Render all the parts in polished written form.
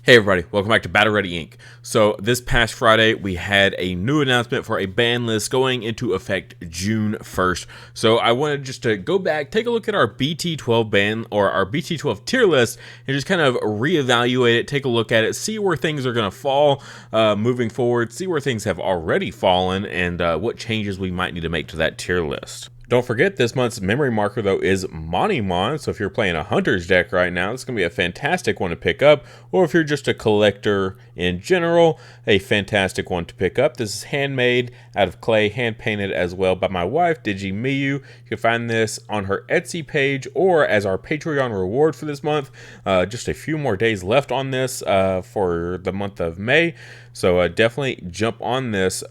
Hey everybody, welcome back to Battle Ready Inc. So this past Friday, we had a new announcement for a ban list going into effect June 1st. So I wanted just to go back, take a look at our BT12 ban or our BT12 tier list and just kind of reevaluate it, take a look at it, see where things are going to fall moving forward, see where things have already fallen, and what changes we might need to make to that tier list. Don't forget, this month's memory marker, though, is Monimon, so if you're playing a Hunter's deck right now, it's going to be a fantastic one to pick up, or if you're just a collector in general, a fantastic one to pick up. This is handmade out of clay, hand-painted as well by my wife, Digimon. You can find this on her Etsy page or as our Patreon reward for this month. Just a few more days left on this for the month of May, so definitely jump on this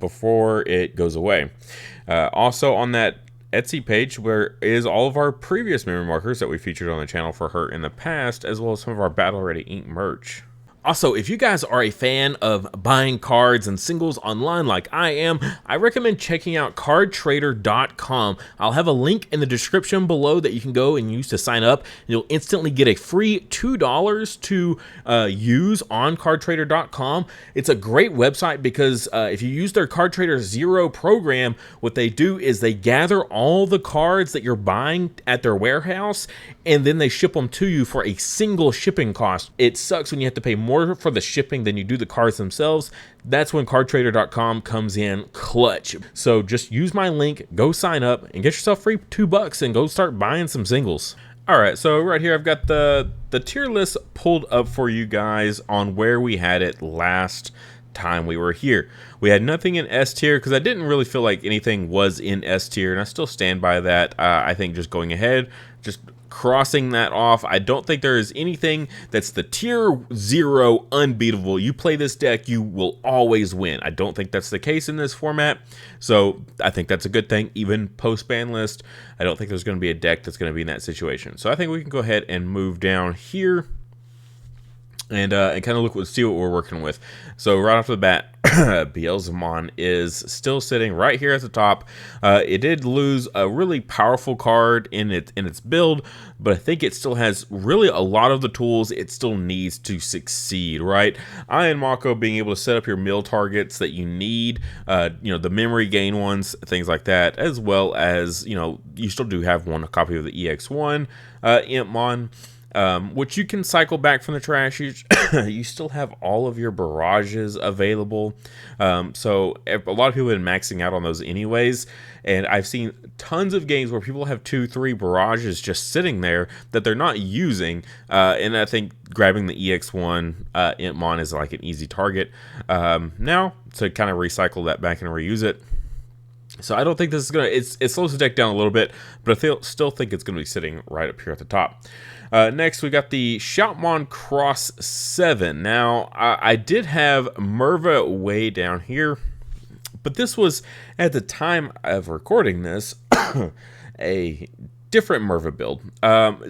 before it goes away. Also on that Etsy page, where is all of our previous memory markers that we featured on the channel for her in the past, as well as some of our Battle Ready Inc. merch. Also, if you guys are a fan of buying cards and singles online like I am, I recommend checking out cardtrader.com. I'll have a link in the description below that you can go and use to sign up. You'll instantly get a free $2 to use on cardtrader.com. It's a great website because if you use their Card Trader Zero program, what they do is they gather all the cards that you're buying at their warehouse, and then they ship them to you for a single shipping cost. It sucks when you have to pay more for the shipping than you do the cards themselves. That's when cardtrader.com comes in clutch. So just use my link, go sign up, and get yourself free $2 and go start buying some singles. Alright, so right here I've got the tier list pulled up for you guys on where we had it last time we were here. We had nothing in S tier because I didn't really feel like anything was in S tier, and I still stand by that. I think just going ahead, just crossing that off. I don't think there is anything that's the tier 0 unbeatable. You play this deck, you will always win. I don't think that's the case in this format, so I think that's a good thing. Even post ban list, I don't think there's going to be a deck that's going to be in that situation. So I think we can go ahead and move down here and kind of see what we're working with. So right off the bat, Beelzemon is still sitting right here at the top. It did lose a really powerful card in its build, but I think it still has really a lot of the tools it still needs to succeed, right? Ian Mako being able to set up your mill targets that you need, the memory gain ones, things like that, as well as, you still do have one copy of the EX1 Impmon, which you can cycle back from the trash. You still have all of your barrages available, so a lot of people have been maxing out on those anyways, and I've seen tons of games where people have 2-3 barrages just sitting there that they're not using, and I think grabbing the EX1 Impmon is like an easy target now to kind of recycle that back and reuse it. So I don't think this is going to, it slows the deck down a little bit, but I still think it's going to be sitting right up here at the top. Next, we got the Shoutmon Cross 7. Now, I did have Merva way down here, but this was, at the time of recording this, a different Merva build.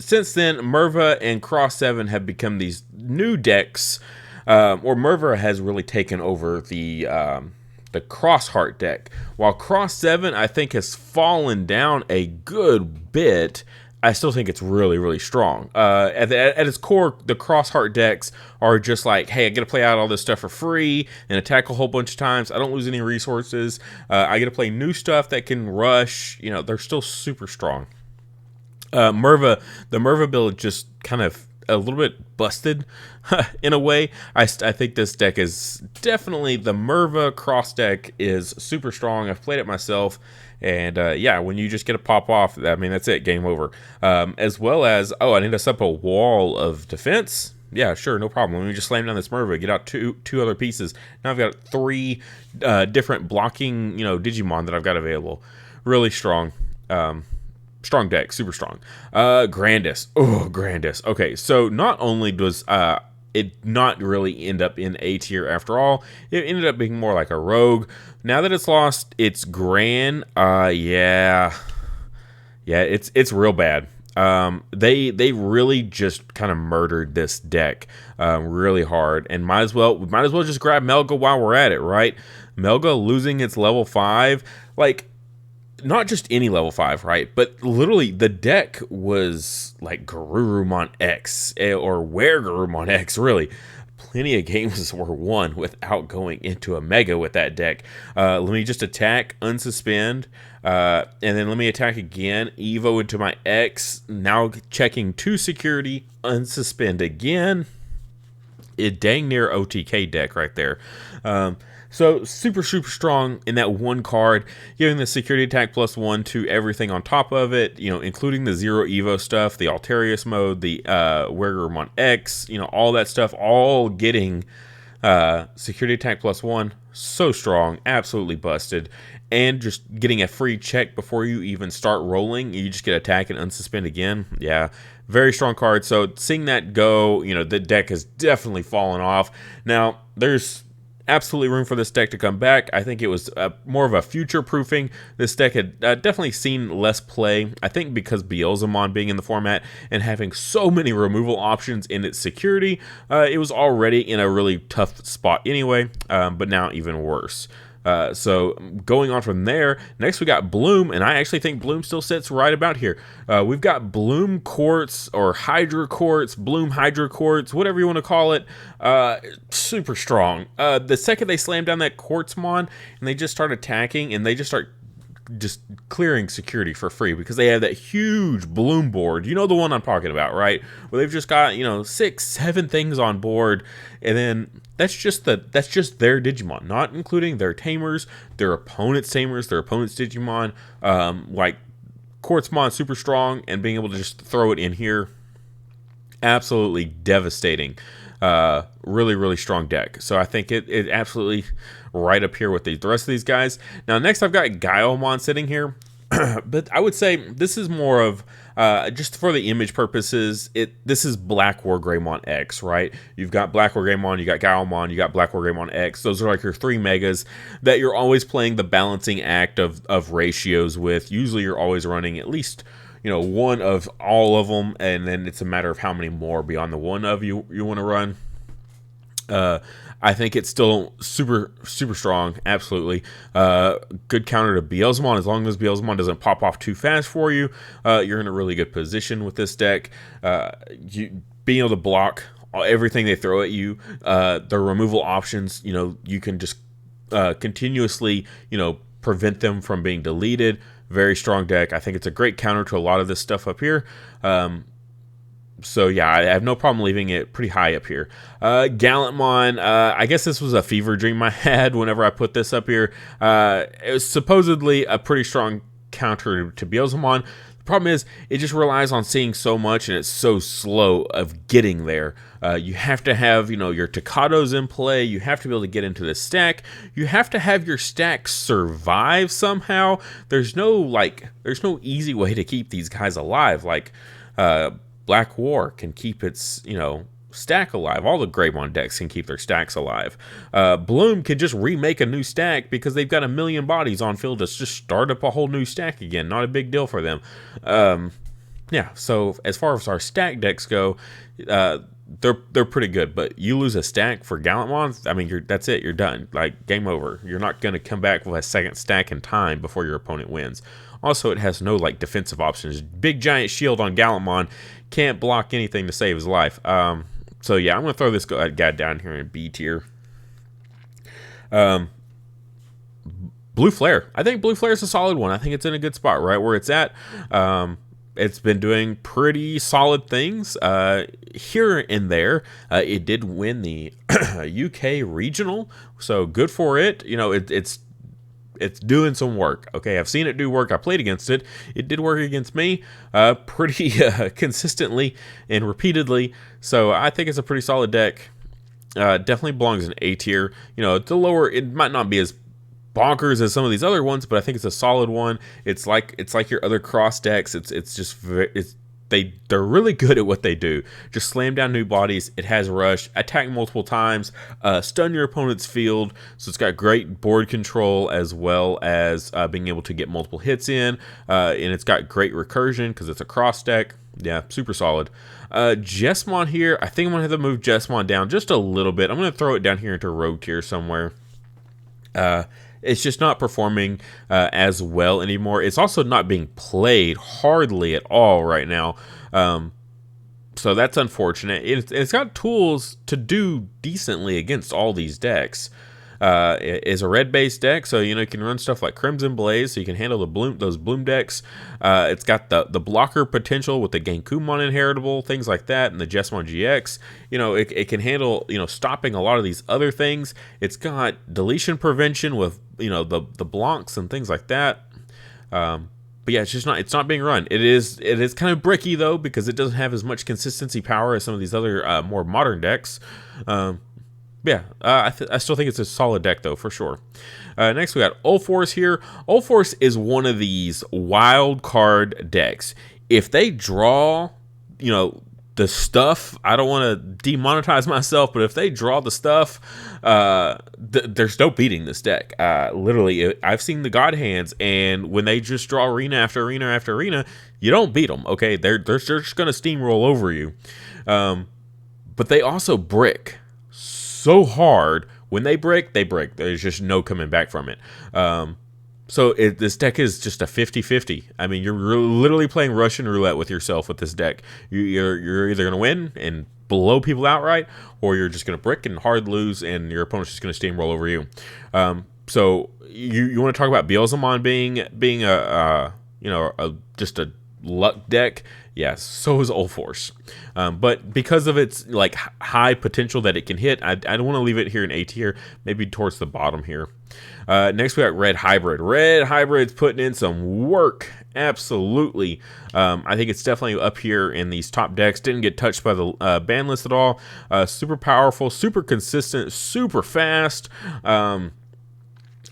Since then, Merva and Cross 7 have become these new decks, or Merva has really taken over the Crossheart deck, while Cross 7 I think has fallen down a good bit. I still think it's really, really strong. At its core, the Crossheart decks are just like, hey, I get to play out all this stuff for free and attack a whole bunch of times. I don't lose any resources. I get to play new stuff that can rush. They're still super strong. The Merva build just kind of a little bit busted in a way. I think this deck is definitely, the Merva cross deck is super strong. I've played it myself, and yeah, when you just get a pop off, I mean, that's it, game over. As well as, I need to set up a wall of defense. Yeah, sure, no problem. Let me just slam down this Merva, get out two other pieces. Now I've got 3 different blocking, Digimon that I've got available. Really strong. Strong deck, super strong. Grandis. Oh, Grandis. Okay, so not only does it not really end up in A tier after all, it ended up being more like a rogue. Now that it's lost its Grand, yeah, it's real bad. They really just kind of murdered this deck really hard, and we might as well just grab Melga while we're at it, right? Melga losing its level 5, like, not just any level 5, right? But literally the deck was like Garurumon X, or Wargreymon X, really. Plenty of games were won without going into a mega with that deck. Let me just attack, unsuspend, and then let me attack again, Evo into my X, now checking 2 security, unsuspend again. It dang near OTK deck right there. So super strong in that one card, giving the security attack +1 to everything on top of it, including the 0 Evo stuff, the Altarius mode, the Wargreymon X, all that stuff, all getting security attack +1. So strong, absolutely busted. And just getting a free check before you even start rolling. You just get attack and unsuspend again. Yeah, very strong card. So seeing that go, the deck has definitely fallen off. Now, there's absolutely room for this deck to come back. I think it was more of a future proofing. This deck had definitely seen less play, I think, because Beelzemon being in the format and having so many removal options in its security. It was already in a really tough spot anyway, but now even worse. So going on from there, next we got Bloom, and I actually think Bloom still sits right about here. We've got Bloom Quartz, or Hydra Quartz, Bloom Hydra Quartz, whatever you want to call it. Super strong. The second they slam down that quartzmon and they just start attacking, and they just start clearing security for free, because they have that huge Bloom board. You know the one I'm talking about, right? Where they've just got 6, 7 things on board, and then that's just their Digimon, not including their tamers, their opponent's tamers, their opponent's Digimon. Like Quartzmon, super strong, and being able to just throw it in here, absolutely devastating. Really strong deck. So I think it absolutely right up here with the rest of these guys. Now next I've got Gallantmon sitting here, but I would say this is more of just for the image purposes. This is Black Wargreymon X, right? You've got Black Wargreymon, you got Gallantmon, you got Black Wargreymon X. Those are like your 3 megas that you're always playing the balancing act of ratios with. Usually you're always running at least one of all of them, and then it's a matter of how many more beyond the one of you want to run. I think it's still super strong, absolutely. Good counter to Beelzemon. As long as Beelzemon doesn't pop off too fast for you, you're in a really good position with this deck. Being able to block everything they throw at you, their removal options, you can just continuously, prevent them from being deleted. Very strong deck. I think it's a great counter to a lot of this stuff up here. So yeah, I have no problem leaving it pretty high up here. Gallantmon, I guess this was a fever dream I had whenever I put this up here. It was supposedly a pretty strong counter to Beelzemon. The problem is, it just relies on seeing so much, and it's so slow of getting there. You have to have, your Takados in play. You have to be able to get into the stack. You have to have your stack survive somehow. There's no easy way to keep these guys alive. Like, Black War can keep its, stack alive. All the Greymon decks can keep their stacks alive. Bloom can just remake a new stack because they've got 1 million bodies on field to just start up a whole new stack again. Not a big deal for them. Yeah, so as far as our stack decks go, they're pretty good. But you lose a stack for Gallantmon, I mean, that's it. You're done. Like, game over. You're not going to come back with a second stack in time before your opponent wins. Also, it has no defensive options. Big giant shield on Gallantmon, can't block anything to save his life. So yeah, I'm gonna throw this guy down here in B tier. Blue Flare. I think Blue Flare is a solid one. I think it's in a good spot, right where it's at. It's been doing pretty solid things here and there. It did win the UK regional, so good for it. It's doing some work. Okay, I've seen it do work. I played against it. It did work against me pretty consistently and repeatedly. So I think it's a pretty solid deck. Definitely belongs in A tier. It's a lower. It might not be as bonkers as some of these other ones, but I think it's a solid one. It's like your other cross decks. They're really good at what they do. Just slam down new bodies. It has rush, attack multiple times, stun your opponent's field. So it's got great board control as well as being able to get multiple hits in. And it's got great recursion because it's a cross deck. Yeah, super solid. Justimon here. I think I'm going to have to move Justimon down just a little bit. I'm going to throw it down here into rogue tier somewhere. it's just not performing as well anymore. It's also not being played hardly at all right now. So that's unfortunate. It's got tools to do decently against all these decks. It is a red-based deck, so you can run stuff like Crimson Blaze, so you can handle those Bloom decks. It's got the blocker potential with the Genkumon inheritable, things like that, and the Justimon GX. It can handle stopping a lot of these other things. It's got deletion prevention with the blocks and things like that. But yeah, it's not being run. It is kind of bricky though, because it doesn't have as much consistency power as some of these other more modern decks. I still think it's a solid deck though, for sure. Next we got Ulforce here. Ulforce is one of these wild card decks. If they draw, the stuff, I don't want to demonetize myself, but if they draw the stuff, there's no beating this deck. Literally, I've seen the God Hands, and when they just draw arena after arena after arena, you don't beat them, okay? They're just going to steamroll over you. But they also brick so hard. When they break, they break. There's just no coming back from it. So this deck is just a 50-50. I mean, you're literally playing Russian roulette with yourself with this deck. You're either going to win and blow people outright, or you're just going to brick and hard lose, and your opponent's just going to steamroll over you. So you want to talk about Beelzemon being just a luck deck? Yes, so is Ulforce. But because of its high potential that it can hit, I don't want to leave it here in A tier, maybe towards the bottom here. Next we got Red Hybrid. Red Hybrid's putting in some work, absolutely. I think it's definitely up here in these top decks. Didn't get touched by the ban list at all. Super powerful, super consistent, super fast.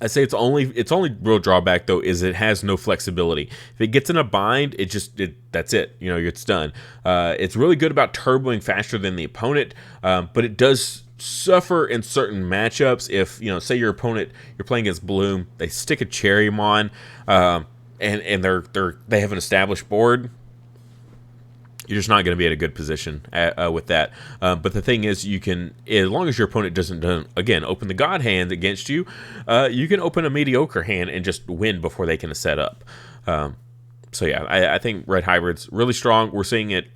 I say its only real drawback though is it has no flexibility. If it gets in a bind, that's it. It's done. It's really good about turboing faster than the opponent, but it does suffer in certain matchups. If say your opponent, you're playing against Bloom, they stick a Cherrymon, and they have an established board. You're just not going to be at a good position with that. But the thing is, you can, as long as your opponent doesn't open the God Hand against you, you can open a mediocre hand and just win before they can set up. So yeah, I think Red Hybrid's really strong. We're seeing it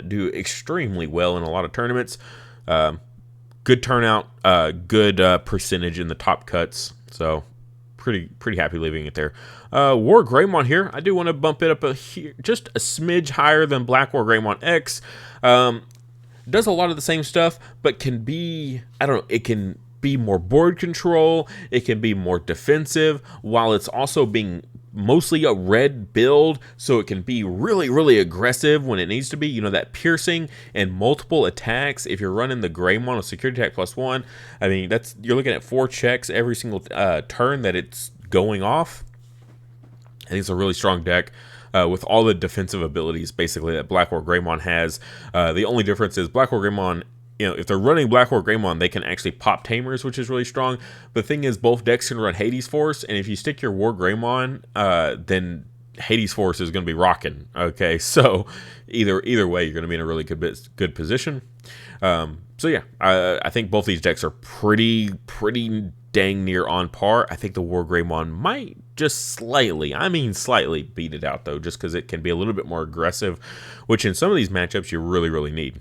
do extremely well in a lot of tournaments. Good turnout, good percentage in the top cuts. So pretty happy leaving it there. Wargreymon here. I do want to bump it up just a smidge higher than Black Wargreymon X. Does a lot of the same stuff, but can be, it can be more board control. It can be more defensive, while it's also being mostly a red build, so it can be really, really aggressive when it needs to be. That piercing and multiple attacks. If you're running the Greymon with security attack +1, I mean, you're looking at 4 checks every single turn that it's going off. I think it's a really strong deck with all the defensive abilities basically that Black Wargreymon has. The only difference is Black Wargreymon, if they're running Black Wargreymon, they can actually pop Tamers, which is really strong. But the thing is, both decks can run Hades Force, and if you stick your Wargreymon, then Hades Force is going to be rocking. Okay, so either way, you're going to be in a really good position. So yeah, I think both these decks are pretty dang near on par. I think the Wargreymon might just slightly beat it out though, just because it can be a little bit more aggressive, which in some of these matchups you really need.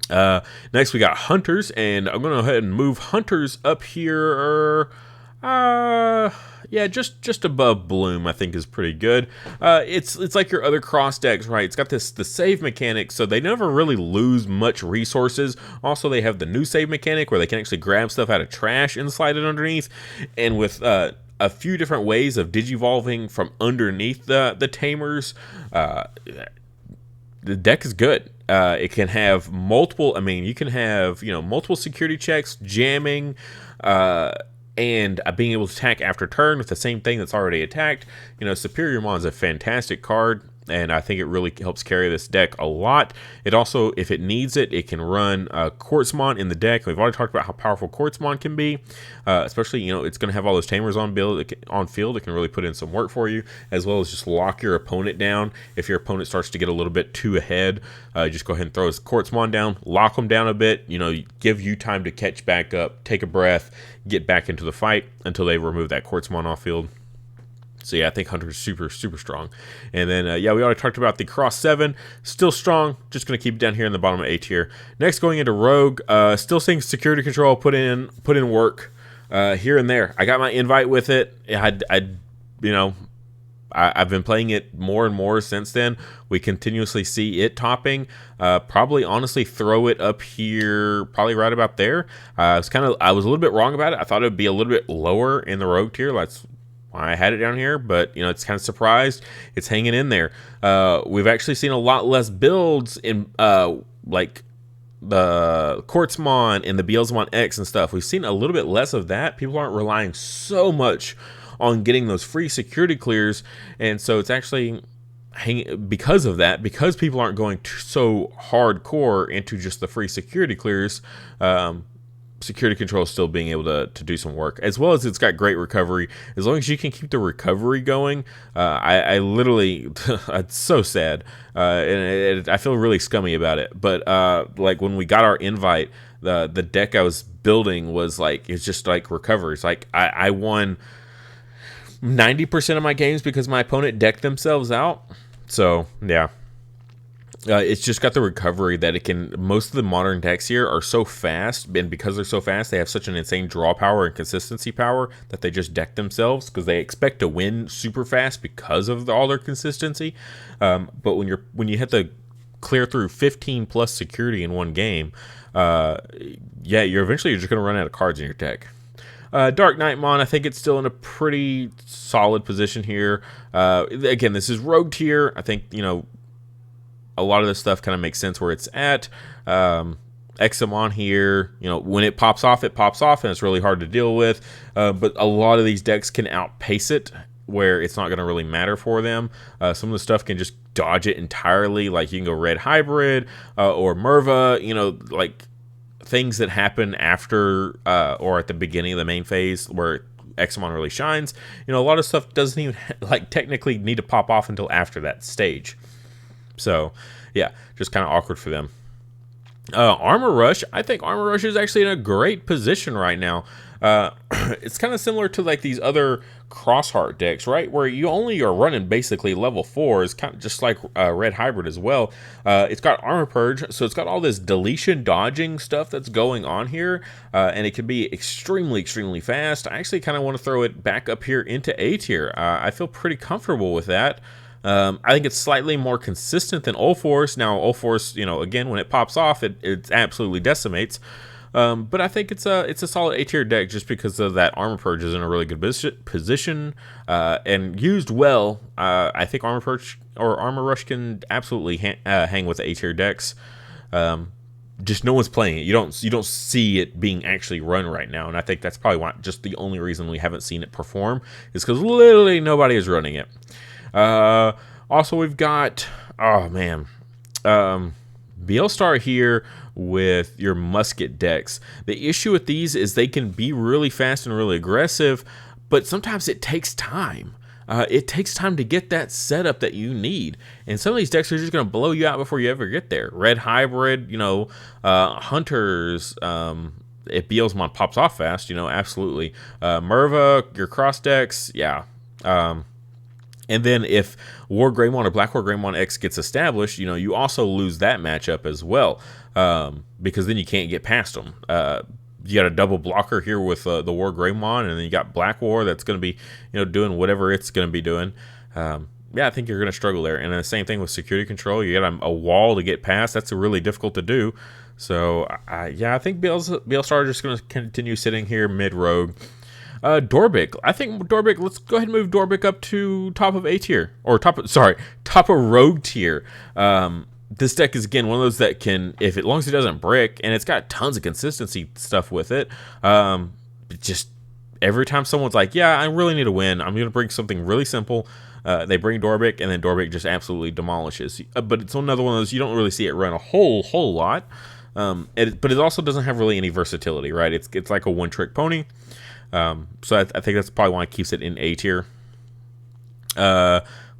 Next we got Hunters, and I'm gonna go ahead and move Hunters up here. Yeah, just above Bloom, I think is pretty good. It's like your other cross decks, right? It's got the save mechanic, so they never really lose much resources. Also, they have the new save mechanic where they can actually grab stuff out of trash and slide it underneath. And with a few different ways of digivolving from underneath the Tamers, the deck is good. It can have multiple, you can have, multiple security checks, jamming, and being able to attack after turn with the same thing that's already attacked. Superior Mon is a fantastic card. and I think it really helps carry this deck a lot. It also, if it needs it, it can run Quartzmon in the deck. We've already talked about how powerful Quartzmon can be, especially, it's going to have all those tamers on field. It can really put in some work for you, as well as just lock your opponent down. If your opponent starts to get a little bit too ahead, just go ahead and throw his Quartzmon down, lock them down a bit, give you time to catch back up, take a breath, get back into the fight until they remove that Quartzmon off field. So yeah, I think Hunter's super, super strong. And then, we already talked about the Cross 7. Still strong. Just going to keep it down here in the bottom of A tier. Next, going into Rogue. Still seeing Security Control put in work here and there. I got my invite with it. I've been playing it more and more since then. We continuously see it topping. Probably, honestly, throw it up here, probably right about there. I was a little bit wrong about it. I thought it would be a little bit lower in the Rogue tier. That's I had it down here, but it's kind of surprised it's hanging in there. We've actually seen a lot less builds in like the Quartzmon and the Beelzemon X and stuff. We've seen a little bit less of that. People aren't relying so much on getting those free security clears, and so it's actually because of that, because people aren't going so hardcore into just the free security clears. Security Control is still being able to do some work, as well as it's got great recovery. As long as you can keep the recovery going, I literally, it's so sad, and I feel really scummy about it. But like when we got our invite, the deck I was building was like, it's just like recoveries. Like I won 90% of my games because my opponent decked themselves out. So yeah. It's just got the recovery that it can. Most of the modern decks here are so fast, and because they're so fast, they have such an insane draw power and consistency power that they just deck themselves because they expect to win super fast because of all their consistency. But when you hit the clear through 15 plus security in one game, you're just going to run out of cards in your deck. Dark Knightmon, I think it's still in a pretty solid position here. Again, this is Rogue tier. I think a lot of this stuff kind of makes sense where it's at. Examon here, when it pops off, and it's really hard to deal with. But a lot of these decks can outpace it, where it's not going to really matter for them. Some of the stuff can just dodge it entirely, like you can go Red Hybrid or Merva, like things that happen after or at the beginning of the main phase where Examon really shines. A lot of stuff doesn't even technically need to pop off until after that stage. So, yeah, just kind of awkward for them. Armor Rush, I think Armor Rush is actually in a great position right now. It's kind of similar to like these other Crossheart decks, right? Where you only are running basically level 4. It's kind of just like Red Hybrid as well. It's got Armor Purge, so it's got all this deletion dodging stuff that's going on here, and it can be extremely, extremely fast. I actually kind of want to throw it back up here into A tier. I feel pretty comfortable with that. I think it's slightly more consistent than Ulforce. Now, Ulforce, again, when it pops off, it absolutely decimates. But I think it's a solid A tier deck just because of that Armor Purge is in a really good position and used well. I think Armor Purge or Armor Rush can absolutely hang with A tier decks. Just no one's playing it. You don't see it being actually run right now, and I think that's probably just the only reason we haven't seen it perform is because literally nobody is running it. Also, we've got, Beelstar here with your musket decks. The issue with these is they can be really fast and really aggressive, but sometimes it takes time. It takes time to get that setup that you need. And some of these decks are just going to blow you out before you ever get there. Red Hybrid, Hunters, if Beelzemon pops off fast, absolutely. Merva, your cross decks, yeah. And then if Wargreymon or Black Wargreymon X gets established, you also lose that matchup as well, because then you can't get past them. You got a double blocker here with the Wargreymon, and then you got Black War that's going to be, doing whatever it's going to be doing. I think you're going to struggle there. And then the same thing with Security Control. You got a wall to get past. That's really difficult to do. So, I think Beelstar are just going to continue sitting here mid-rogue. Dorbic. I think Dorbic, let's go ahead and move Dorbic up to top of A tier. Or top of Rogue tier. This deck is, again, one of those that can, as long as it doesn't brick, and it's got tons of consistency stuff with it, just every time someone's like, yeah, I really need to win, I'm going to bring something really simple, They bring Dorbic, and then Dorbic just absolutely demolishes. But it's another one of those you don't really see it run a whole lot. But it also doesn't have really any versatility, right? It's like a one-trick pony. So I think that's probably why it keeps it in A tier. We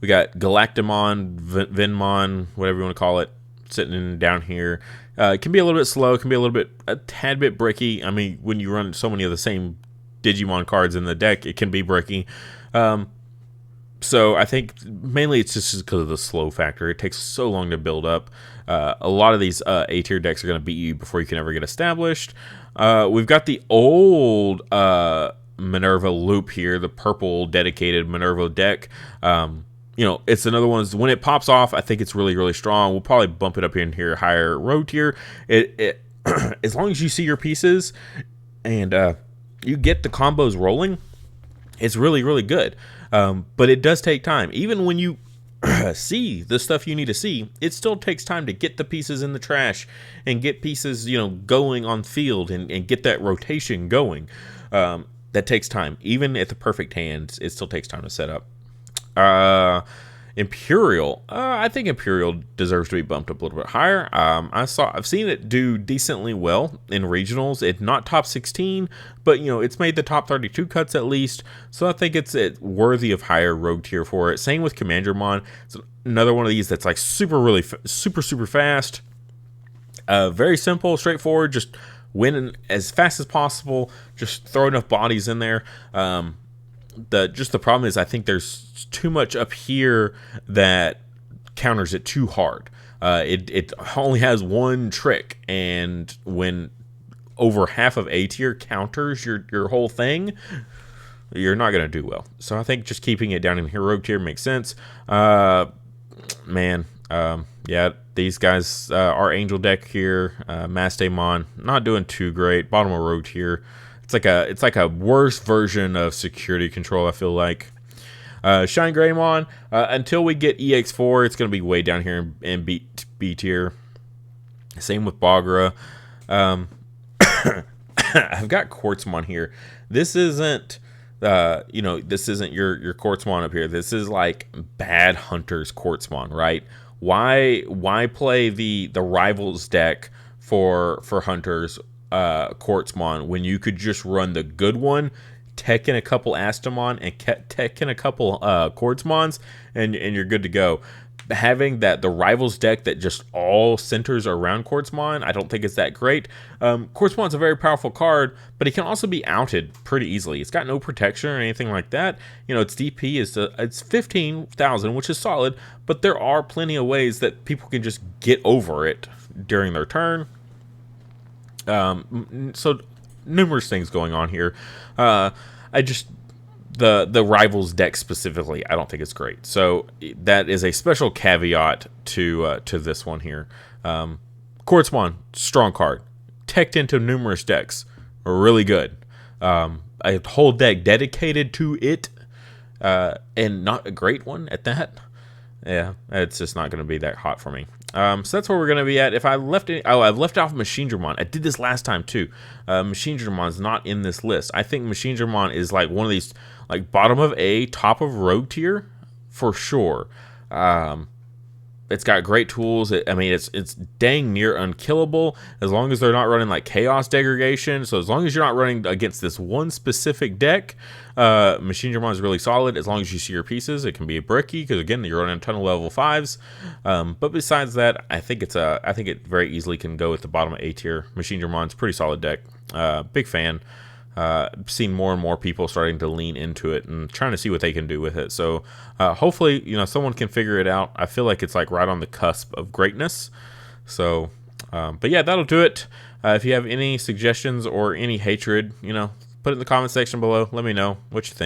got Galactimon, Venmon, whatever you want to call it, sitting down here. It can be a little bit slow. It can be a tad bit bricky. I mean, when you run so many of the same Digimon cards in the deck, it can be bricky. So I think mainly it's just because of the slow factor. It takes so long to build up. A lot of these A tier decks are going to beat you before you can ever get established. We've got the old Minerva Loop here, the purple dedicated Minerva deck. It's another one. When it pops off, I think it's really, really strong. We'll probably bump it up in here higher road tier. It as long as you see your pieces and you get the combos rolling, it's really, really good. But it does take time. Even when you see the stuff you need to see, it still takes time to get the pieces in the trash and get pieces, going on field and get that rotation going. That takes time. Even at the perfect hands, it still takes time to set up. Imperial. I think Imperial deserves to be bumped up a little bit higher. I've seen it do decently well in regionals. It's not top 16, but it's made the top 32 cuts at least. So I think it's worthy of higher rogue tier for it. Same with Commandramon. It's another one of these that's like super fast. Very simple, straightforward. Just win as fast as possible. Just throw enough bodies in there. The problem is I think there's too much up here that counters it too hard. It only has one trick, and when over half of A tier counters your whole thing, you're not going to do well. So I think just keeping it down in heroic tier makes sense. These guys, our Angel deck here, Mastamon, not doing too great. Bottom of road tier. It's like a worse version of security control, I feel like. Shine Greymon, until we get EX4, it's going to be way down here in B tier. Same with Bagra. I've got Quartzmon here. This isn't your Quartzmon up here. This is like bad Hunter's Quartzmon, right? Why play the rivals deck for Hunters Quartzmon when you could just run the good one, tech in a couple Astamon and tech in a couple Quartzmons, and you're good to go. Having the rivals deck that just all centers around Quartzmon, I don't think it's that great. Quartzmon's a very powerful card, but it can also be outed pretty easily. It's got no protection or anything like that. Its DP it's 15,000, which is solid, but there are plenty of ways that people can just get over it during their turn. So numerous things going on here. The rivals deck specifically, I don't think it's great. So that is a special caveat to this one here. Quartzmon, strong card, teched into numerous decks, really good. A whole deck dedicated to it, and not a great one at that. Yeah, it's just not going to be that hot for me. So that's where we're going to be at. If I left I've left off Machinedramon. I did this last time too. Machinedramon's not in this list. I think Machinedramon is like one of these, like bottom of A, top of rogue tier for sure. It's got great tools. It's dang near unkillable as long as they're not running like chaos degradation. So as long as you're not running against this one specific deck, Machinedramon is really solid. As long as you see your pieces, it can be a bricky because again you're running a ton of level 5s. But besides that, I think it very easily can go at the bottom of A tier. Machinedramon's pretty solid deck. Big fan. Seen more and more people starting to lean into it and trying to see what they can do with it. So hopefully, someone can figure it out. I feel like it's like right on the cusp of greatness. So, but yeah, that'll do it. If you have any suggestions or any hatred, put it in the comment section below. Let me know what you think.